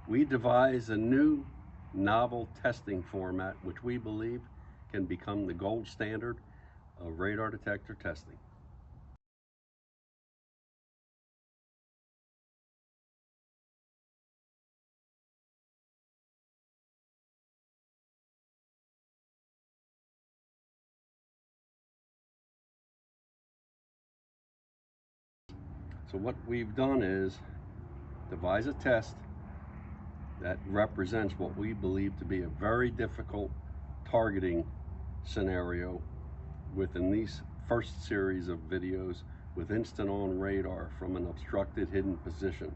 We devise a new novel testing format which we believe can become the gold standard of radar detector testing. So what we've done is devise a test that represents what we believe to be a very difficult targeting scenario within these first series of videos with instant on radar from an obstructed hidden position.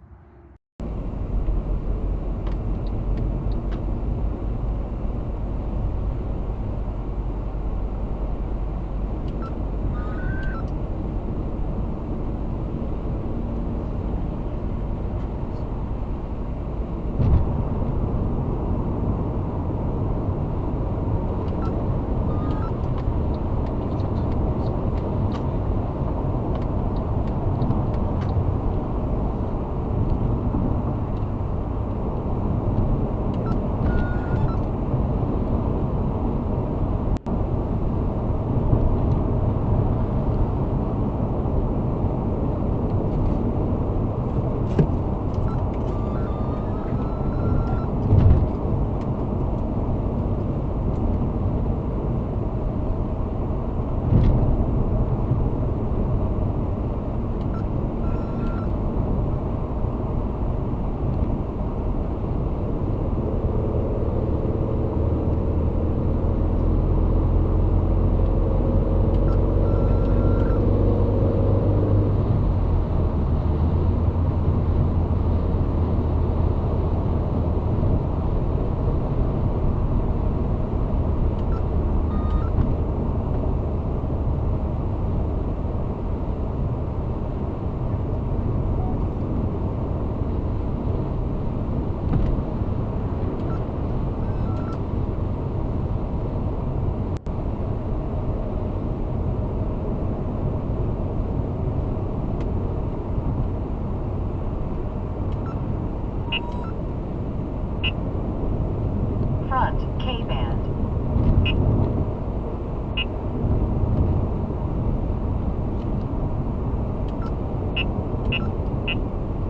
Front K-band.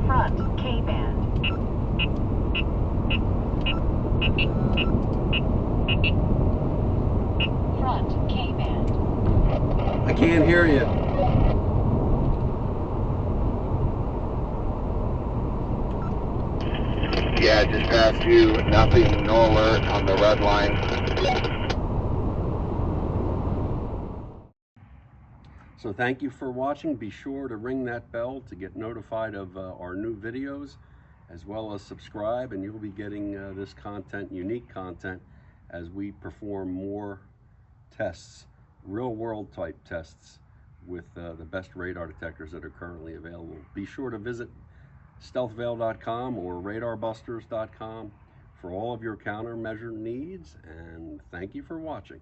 Front K-band. Front K-band. I can't hear you. Yeah, just past you, nothing, no alert on the red line. So thank you for watching. Be sure to ring that bell to get notified of our new videos, as well as subscribe, and you'll be getting this content, unique content, as we perform more tests, real world type tests with the best radar detectors that are currently available. Be sure to visit stealthveil.com or radarbusters.com for all of your countermeasure needs, and thank you for watching.